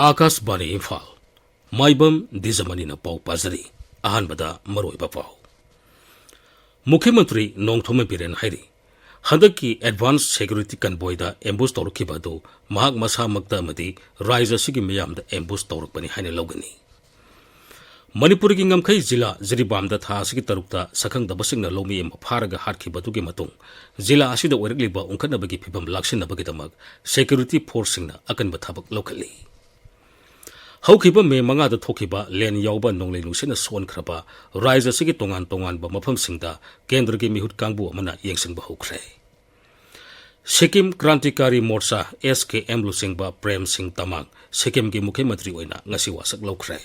आकाशवाणी इम्फाल माइबम दीजमनी पाउ पाजरी अहानबदा मरोइबा पाउ मुख्यमंत्री नोंथोम बिरेन हाइरी हंदकी एडवांस सिक्योरिटी कन्वॉयदा एम्बुश तौरखिबदो महाक मसामक्ता अमदी राज्य सिगी मियामदा एम्बुश तौरकपनि हाइने लौगनी मणिपुर की ngमखै जिला जिरीबामदा था सिगी तरुक्ता सखंगदबसिंगना लोमी एम फारगा हाटखिबदुगी मतुंग जिला असिदा ओइरकलिबा उंखनबगी फिबम लाक्सिनबगीदमक सिक्योरिटी फोर्ससिंगना अकनबा थबक लौखली हौखिबा मे मंगादा थोखिबा लेन यावबा नोंगलै नुसिना सोनख्रबा राज्य सिगी तोंगान तोंगानबा मफमसिंगदा केंद्र की मिहुत कांगबु अमना येंगसिंगबा हौख्रे सिक्किम क्रांतिकारी मोर्चा SKM लुसिंगबा प्रेम सिंह तमांग सिक्किम की मुख्यमंत्री ओइना ngasi वासक लौख्रे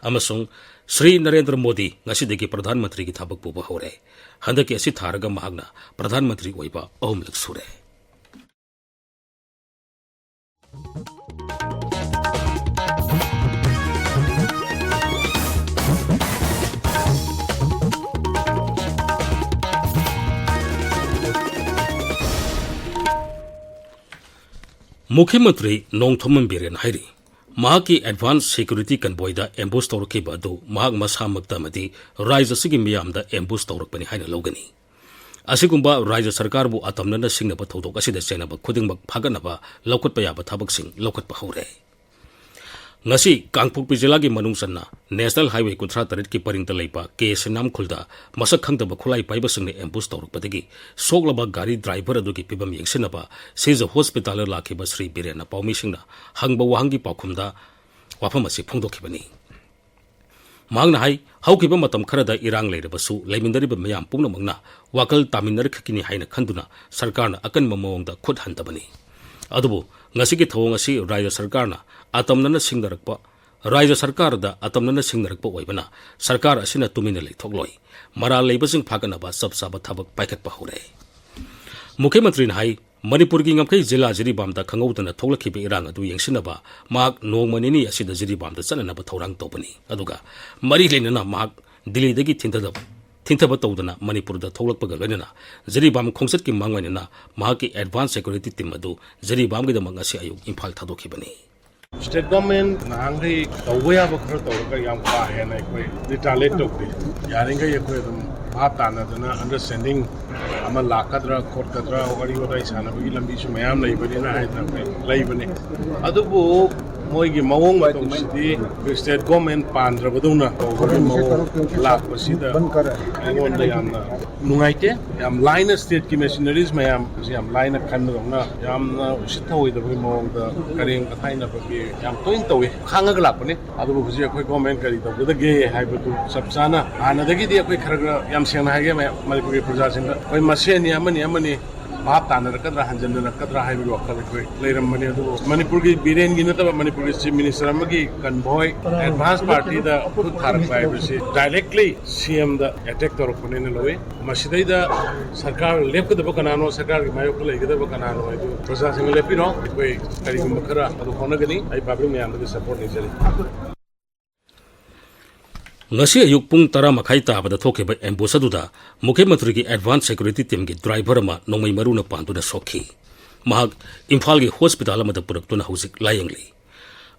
अमसुंग श्री नरेंद्र मोदी ngasiदगी प्रधानमंत्री की थबक पुबा हौरे हंदकी असि थारगा महागना प्रधानमंत्री ओइबा अहुमलक सुरे मुख्यमंत्री नोंथोम बिरेन हाइरी महाकी एडवांस सिक्योरिटी कन्वॉयदा एम्बुश तौरखिबदो महाक मसामक्तामदी राज्य सिगी मियामदा एम्बुश तौरकपनि हाइना लौगनी असिगुंबा राज्य सरकारबु अतमनना सिंगनबा थौदोक असिदा चेनबा खुदिंगमक फागनबा लौखटपा याबा थबकसिंग लौखटपा हौरे ngasi कांगपुकपि जिलागी मनुंगसन्ना नेशनल हाईवे 38 की परिंगता लेपा केसनाम खुलदा मसक खंगदबा खुलाई पाइबसिंगने एम्बुश तौरकपदगी सोगलबा गाड़ी ड्राइवर अदुगी पिबम येंगसिनबा सिज हॉस्पिटल लाखिबा श्री बिरेन पाउमीसिंगना हंगबा वाहंगी पाखुमदा वाफम असि फोंदोखिबनी मांगना हाई हौखिबा मतम खरदा इरांग लेरबसु लेमिंदरिबा मयाम पुंगनमंगना वाकल तामिनरखकिनी हाइना खंदुना सरकारना अकनबा मवंगदा खुद हंतबनी अदुबु ngasi thawng asi राज्य सरकारना atamnana singdarakpa राज्य सरकारदा atamnana singdarakpa oibana सरकार asina tumina leithokloi maral leibasing phaganaba sabsaba thabak paikhatpa hore मुख्यमंत्री हाई मणिपुर की ngमखै जिला जिरीबामदा खंगौदना थोलखिबे इरांग अदु येंगसिनबा माक नोंगमनिनी असिदा जिरीबामदा चननबा थौरांग तौबनी अदुगा मरी लेनना माक दिल्लीदगी थिंथब तौदना मणिपुरदा थोलकपगा लोइनना जिरीबाम खोंसत की मांगवैनना माकी एडवांस सिक्योरिटी टीम अदु जिरीबामगिदमक ngasi ayuk इम्फाल थादोखिबनी स्टेट गवर्नमेंट नांगै तौबया बखर तौरका याम का हेना कोई रिटालेट तौबी यारिंगै कोई दम भाप तानदना अंडरस्टैंडिंग अमा लाकद्रा खोटकद्रा वरी वरी सानबगी लंबी सु मयाम लैबनिना हाइदा लैबने अदुबो मोइगी मवोंग मतौसिदी स्टेट गवर्नमेंट पांद्रबदुना तौबगी मवोंग लाकबसिदा आइगोंदा यामना नुंगाइते याम लाइन स्टेट की मशीनरीज मयाम याम लाइन खनदोंना यामना उसिथौइदबगी मवोंगदा करेंग अथाइनबगी याम तोइन तौवे खांगग लापने अदुबो हुजि अखोय गवर्नमेंट करी तौबदगे हाइबदु सबसाना हानदगिदी अखोय खरगा याम सेंना हागे मणिपुरी प्रजासिंदा कोई मसेनी अमनी भाप तानरकद्रा हंजनरकद्रा हाइबदु वखल कोई लेरमने अदुबो मणिपुर की बीरेन की नतबा मणिपुर की चीफ मिनिस्टर अमगी कन्वॉय एडवांस पार्टी दा खुद थारक पाइबसे डायरेक्टली सीएम दा अटैक तौरकने लोए मसिदैदा सरकार लेपकदबो कनानो सरकार की मायोक लेगदबो कनानो अदु प्रजासिंग लेपिनो कोई करिगुम खरा अदु होनगनी आई पब्लिक म्याम दा support निजरी ngasi ayuk pung 10 makhai tabada thokiba ambush aduda मुख्यमंत्री की एडवांस सिक्योरिटी टीम की ड्राइवर अमा नोंगमै मरुना पांदुना सोखी महक इम्फाल की हॉस्पिटल अमदा पुरक्तुना हौजिक लायंगली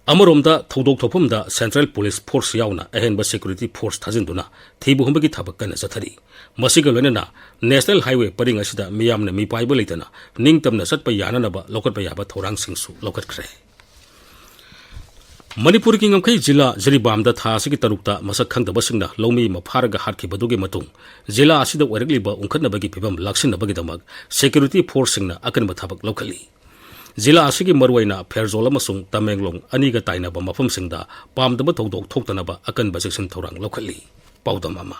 अमरोमदा थौदोक थोफमदा सेंट्रल पुलिस फोर्स यावना अहेनबा सिक्योरिटी फोर्स थाजिंदुना थीबु हुंबगी थबक कना चथरी मसिगा लोइनना नेशनल हाईवे परिंग असिदा मियामना मिपाइबा लेतना निंगतमना सटपा याननबा लोकटपा याबा थौरांग सिंगसु लोकटख्रे मणिपुर की ngमखै जिला जिरीबामदा था सिगी तरुक्ता मसक खंगदबसिंगना लौमी मफारगा हाटखिबदुगी मतुंग जिला असिदा ओइरकलिबा उंखनबगी फिबम लाक्सिनबगीदमक सिक्योरिटी फोर्ससिंगना अकनबा थबक लौखली जिला असिगी मरुवैना फेरजोल अमसुंग तमेंगलोंग अनिगा ताइनबा मफमसिंगदा पामदबा थौदोक थोक्तनबा अकनबा सेक्शन थौरांग लौखली पाउदम अमा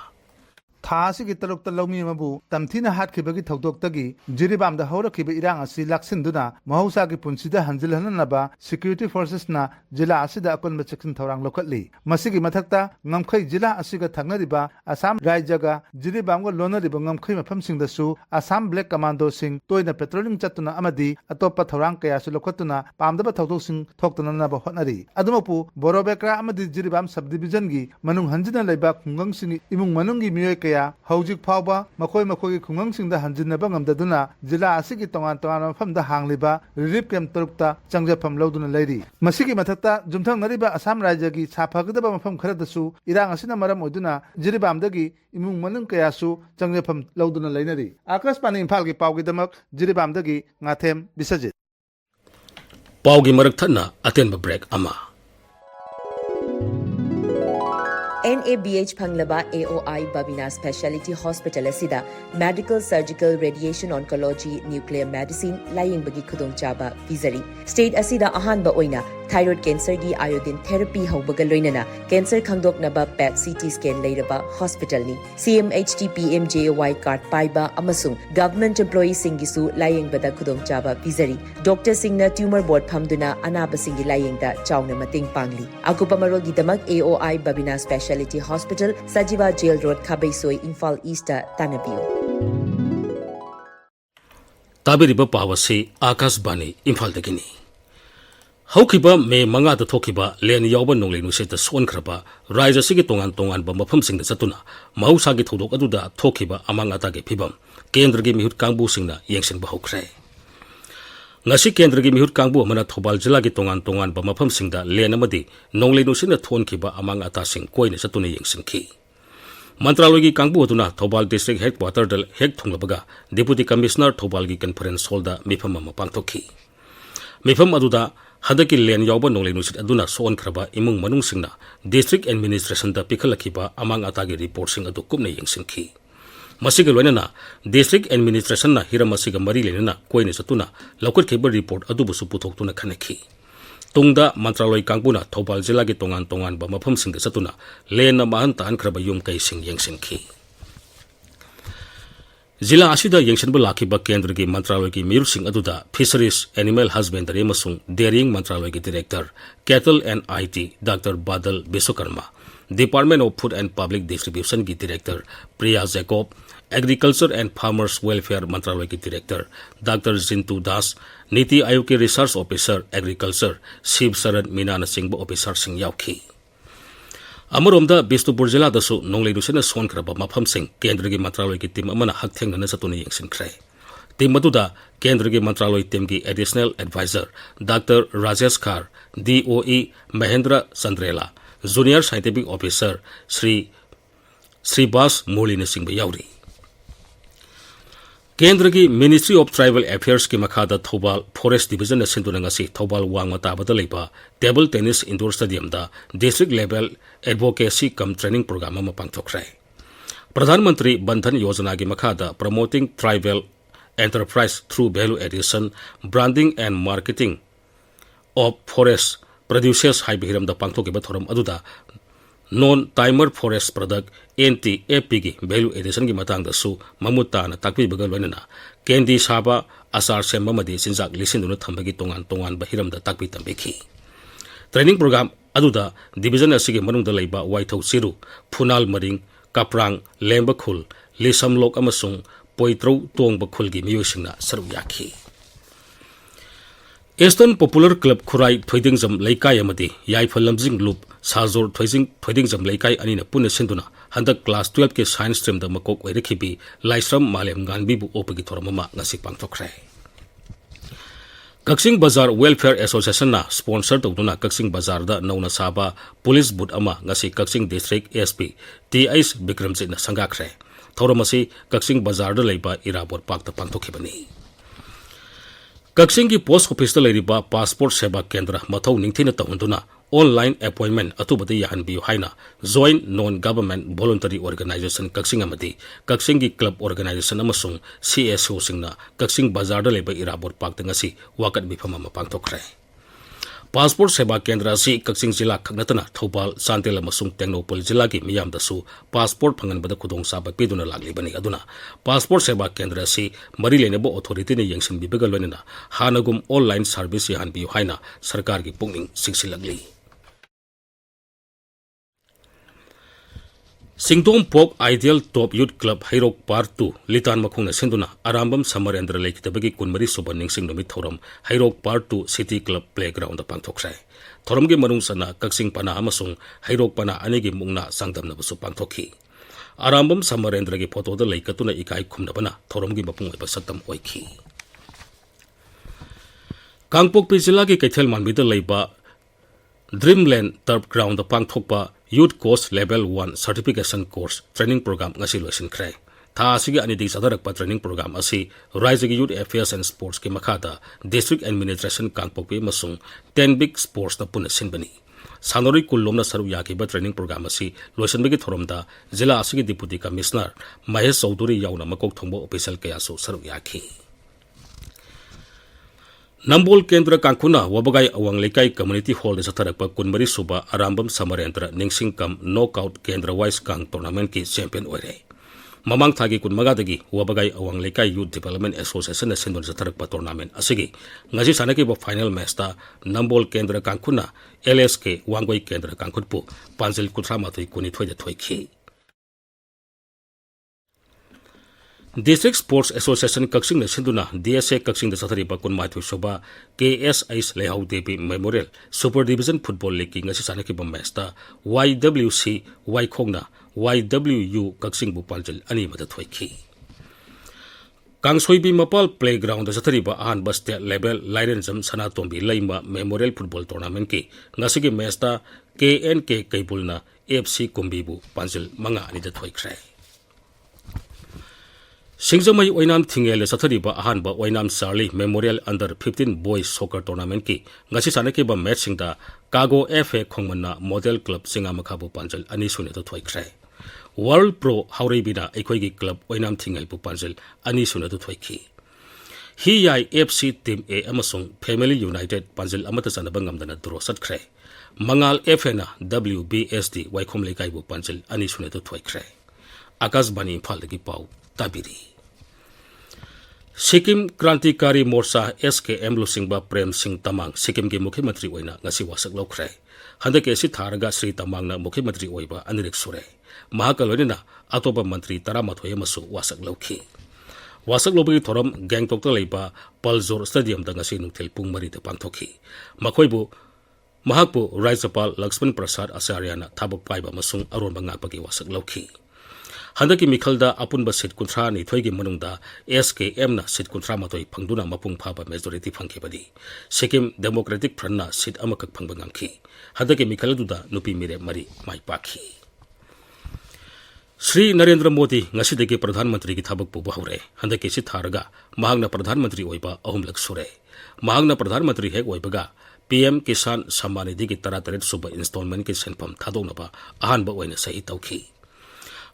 थासी की तरुक तलौमी मबु तमथीना हाटखिबगी थौदोक्तगी जिरीबामदा हौरखिबा इरांग असि लाक्सिनदुना महौसा की पुंसिदा हंजिलहननबा सिक्योरिटी फोर्सेसना जिला असिदा अकोनबा सेक्शन थौरांग लोखटली मसिगी मथक्ता ngमखै जिला असिगा थंगनरिबा असम राज्यगा जिरीबामगा लोनरिबा ngमखै मफमसिंगदसु असम ब्लैक कमांडो सिंग तोइना पेट्रोलिंग चतुना अमदी अतोप्पा थौरांग कयासु लोखटुना पामदबा थौदोकसिंग थोक्तननबा होटनरी अदुमपु बोरोबेक्रा अमदी जिरीबाम सब डिविजन की मनुंग हंजिना लेबा खुंगंगसिंग इमुंग मनुंगी मियोय kaya hojik phawba makoi makoi ki khungang singda hanjinaba ngamdaduna jila asigi tongan tongan mafamda hangliba relief camp tarukta changjapam lawduna leiri masigi mathakta jumthang nariba Assam rajyagi saphagdaba mafam kharadasu irang asina maram oduna jiribamdagi imung manung kayasu changjapam lawduna leinari Akashbani Imphal gi pawgidamak jiribamdagi ngathem bisajit Paugi marak thana atenba break ama NABH Phanglaba AOI Babina Specialty Hospital asida Medical Surgical Radiation Oncology Nuclear Medicine Laying Bagi Khudong Chaba Vizari State asida ahanba oina thyroid cancer gi iodine therapy haubaga loinana cancer khangdoknaba PET CT scan leiraba hospital ni CMHT PMJY card paiba amasung government employees singisu laying bada khudong chaba Vizari Dr. Singna tumor board phamduna anaba singi laying da chawna mating pangli akupa marol gi damak AOI Babina Specialty Hospital Sajiva Jail Road Khabaisoi Imphal East Tanabiu Tabiriba pawasi Akashbani Imphal dagini Haukiba me manga da thokiba len yawba nonglei nu seta son khraba raija sigi tongan tongan ba mafam singda satuna mahausa gi thodok aduda thokiba amang ata ge phibam kendra gi mihut kangbu singna yengsin ba hokre ngasi kendra gi mihut kangbu amana thobal jila gi tongan tongan ba mafam singda len amadi nonglei nu sina thon khiba amang ata sing koine satuna yengsin khi Mantraloy gi kangbu aduna Thobal district headquarter dal hek thunglabaga deputy commissioner Thobal gi conference hall da mifam ma pangthokhi mifam aduda Hadaki len yawba nonglei nusit aduna son khraba imung manung singna district administration da pikhalakhiba amang atagi report sing adu kumna yengsinki masiga loinana district administration na hiramasiga mari lenana koine satuna lokut khiba report adu busu puthoktuna khanakhi tungda mantraloy kangbuna Thobal jila gi tongan tongan ba mafam sing satuna len na mahan tan khraba yum kai sing yengsinki Zila asida yengsin laki ba kendra gi mantraloy gi miru sing aduda fisheries animal husbandry masung dairying mantraloy gi director cattle and IT Dr. Badal Besokarma Department of Food and Public Distribution gi director Priya Jacob Agriculture and Farmers Welfare mantraloy gi director Dr. Zintu Das Niti Ayog ki research officer agriculture Shiv Saran Minana Singh officer sing yauki Amoromda Bisnupur jila dasu nonglei dusina son khraba mafam sing kendra gi mantraloy gi team amana haktheng na satuna yengsin khre team maduda kendra gi mantraloy team gi additional advisor Dr. Rajesh Khar DOE Mahendra Sandrela junior scientific officer Sribas Molina Singh yauri Kendra gi Ministry of Tribal Affairs ki makhada Thobal Forest Division na sinduna ngasi Thobal wangmata badalaiba table tennis indoor stadium da district level advocacy cum training program ma pangthokre Pradhan Mantri Bandhan Yojana gi makhada promoting tribal enterprise through value addition branding and marketing of forest producers haibiram da pangthoke ba thoram aduda non-timer forest product NTAP gi value addition gi matang da su mamuta na takpi bagal wanana kendi saba asar semba madi sinjak lisinduna thambagi tongan tongan bahiram da takpi tambeki training program aduda division asigi manung da leiba waithau siru phunal maring kaprang lemba khul lisam lok amasung poitro tongba khul gi miyosingna saru yakhi Eastern Popular Club Khurai Thoidingjam Laikai amadi Yaifal Lamjing Loop Sajor Thoidingjam Laikai anina punna sinduna handak class 12 ke science stream da makok oirekhibi Laisram Malem Ganbi bu opagi thoramama ngasi pangthokre Kaksing Bazar Welfare Association na sponsor tawduna Kaksing Bazar da nauna saba police boot ama ngasi Kaksing District SP TIS Bikramjit na sangakre thoramasi Kaksing Bazar da leiba Irabor Park da pangthokhibani Kaksing ki post office da leiriba passport seva kendra mathau ningthina tawunduna online appointment atubati yahan biu haina joint non-government voluntary organization Kaksing amadi Kaksing ki club organization amasung CSO singna Kaksing Bazar da leiba Irabor Park da ngasi wakat bifama mapangthokre Passport seva kendra si Kaksing jila khagnatana Thobal Santel amasung Tengnopol jila gi miyam dasu passport phangan bada khudong sabak piduna lagli bani aduna passport seva kendra si mari lenebo authority ne yengsin bibegal wenena hanagum online service yahan biu haina sarkar gi pungning singsilagli Singdom Pok Ideal Top Youth Club Hairok Part 2 Litan Makhungna Sinduna Arambam Samarendra Laikitabagi Kunmari Subaning Sing Nomit Thoram Hairok Part 2 City Club Playground da pangthokrai Thoram gi manung sana Kaksing Pana amasung Hairok Pana anigi mungna sangdam na busu pangthokhi Arambam Samarendra की photo the लेकतुना इकाई खुमनबना theorem की मपुंग ओइबा सक्तम ओइखी कांगपोकपी जिला की कैथल मानबीदा लेबा Dreamland turf ground पांगथोकपा youth course level 1 certification course training programme ngasi loisinkhre tha asigi anidi sadarakpa training program asi Raijagi Youth Affairs and Sports ki makhada District Administration Kangpokpi masung 10 big sports na puna sinbani Sanori kullomna saru yakiba training program asi loisinbagi thoromda jila asigi deputy commissioner Mahesh Chaudhary yauna makok thongbo official kayasu saru yakhi Nambol Kendra Kankuna Wabagai Awang Lekai Community Hall is Atarakpa Kunmari Suba Arambam Samarendra Ningsing Kam Knockout Kendra Wise Kang Tournament ki champion oire Mamang Thagi Kunmagadagi Wabagai Awang Lekai Youth Development Association Sindon Atarakpa Tournament Asigi Ngaji Sanaki ba final match ta Nambol Kendra Kankuna LSK Wangoi Kendra Kankutpu Panzil Kutramatui Kuni Thoida Thoiki District Sports Association Kaksing na sinduna DSA Kaksing da sathariba kunmathu shoba KSIS Lehau Devi Memorial Super Division Football League ngasi sanaki ba match ta YWC Ykhongna YWU Kaksing bu paljal ani mata thoiki Kangsoibi Mapal Playground da sathariba ahan ba state level Lairenjam Sanatombi Laima Memorial Football Tournament ki ngasi ki match ta KNK Kaibulna FC Kumbibu paljal manga ani da thoikre Singzamai Oinam Thingel Sathariba Ahanba Oinam Charlie Memorial Under 15 Boys Soccer Tournament ki ngasi sanaki ba match singda Kago FA Khongmanna Model Club Singamakhabu Panjal ani sune to thoikre World Pro Haurebina Ekoigi Club Oinam Thingel bu Panjal ani sune to thoiki Hi Yai FC Team A amasung Family United Panjal amata sanaba ngamdana draw satkre Mangal FA na WBSD Waikhom Lekai bu Panjal ani sune to thoikre Akasbani Imphal gi pau tabiri Sikkim Krantikari Morsa SKM Lusingba Prem Singh Tamang Sikkim ki Mukhyamantri oina ngasi wasak lokre handake si tharaga Sri Tamang na Mukhyamantri oiba anirik sure Mahakalonina atoba mantri taramathoy masu wasak lokhi wasak lobi thoram Gangtok ta leiba Paljor Stadium da ngasi nungthel pung mari da pangthokhi makhoibu mahakpu Rajapal Lakshman Prasad Acharya na thabak paiba masung aron bangapagi wasak lokhi Handaki Mikhalda Apunba Sit Kuntra ni Thoigi Manungda SKM na Sit Kuntra Matoi Pangduna Mapung Phaba majority Phangkebadi Sikkim Democratic Front na Sit Amakak Phangbangamki Handaki Mikhalduda Nupi Mire Mari Mai Pakhi Sri Narendra Modi ngasidagi Pradhan Mantri ki thabak pu bahure handaki si tharaga mahagna Pradhan Mantri oiba ahumlak sure mahagna Pradhan Mantri hek oibaga PM Kisan Samman Nidhi ki 33 suba installment ki senpham thadonaba ahanba oina sahi tawki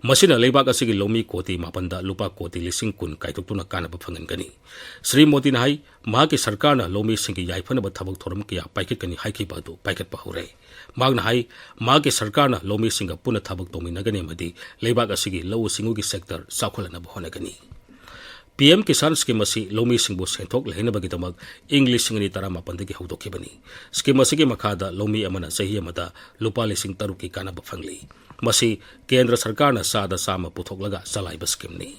Masina leibak asigi lomi koti mapanda lupa koti lising kun kaitokuna kana baphangan gani Sri Modi na hai maha ki sarkar na lomi singi yaifana ba thabak thoram kiya paikit kani haiki badu paikat pahure magna hai maha ki sarkar na lomi singa puna thabak tomina gani madi leibak asigi lawu singu ki sector sakhulana bahona gani PM Kisan scheme asi lomi singbu senthok lehna bagi tamak English singani tara mapandagi haudoki bani scheme asigi makhada lomi amana sahi amada lupa lising taruki kana bafangli Masi Kendra Sarkar na sada sama puthoglaga salai ba scheme ni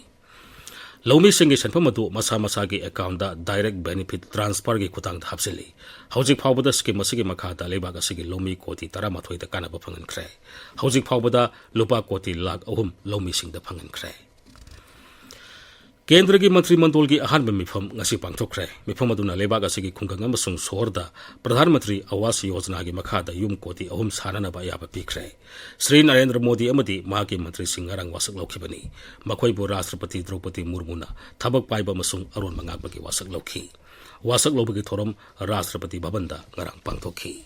Lomi singi senpamadu masa masagi account da direct benefit transfer gi khutang hapsili hojik phawbada scheme asigi makhada lebaga sigi lomi koti tara mathoi da kana ba phangan khre hojik phawbada lupa koti lakh ahum lomi sing da phangan khre Kendra ki Mantri Mandol ki ahanba mifam ngasi pangthokre mifam aduna lebaga sigi khungkang amasung sohorda Pradhan Mantri Awas Yojana gi makhada yum koti ahum sanana ba yaba pikre Sri Narendra Modi amadi mahaki Mantri Singarang wasak lokhibani makhoibu Rashtrapati Draupadi Murmu na thabak paiba masung aron mangakba gi wasak lobagi thoram Rashtrapati Bhavan da ngarang pangthokhi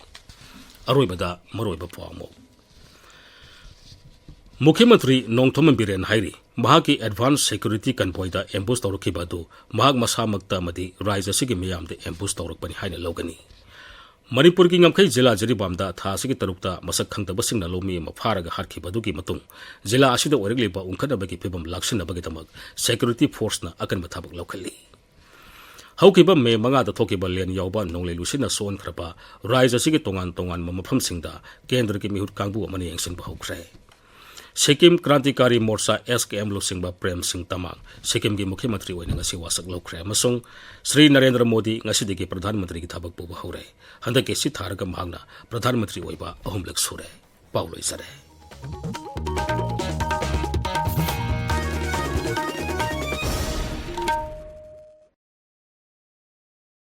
aroibada maroiba pawmo Mukhyamantri Nongthoman Biren Hairi Mahaki Advanced Security Convoy da ambush tawrakibadu mahak masamakta amadi Raija sigi miyam de ambush tawrakbani haina logani Manipur ki ngamkhai jila Jiribam da tha sigi tarukta masak khangtaba singna lomi ma pharaga harkhibadu ki matung jila asida oregliba ungkhanabagi phibam laksinabagi tamak security force na akan mathabak lokhali Haukiba me manga da thokiba len yawba nongle lusina son khrapa Raija sigi tongan mamafam singda kendra ki mihut kangbu amani yengsin ba hokre Sikkim Krantikari Morsa SKM Lusingba Prem Singh Tamang Sikkim ki Mukhyamantri oina ngasi wasak lokre amasung Sri Narendra Modi ngasidagi Pradhan Mantri ki thabak pu bahure handake si tharaga mahagna Pradhan Mantri oiba ahumlak sure pauloi sare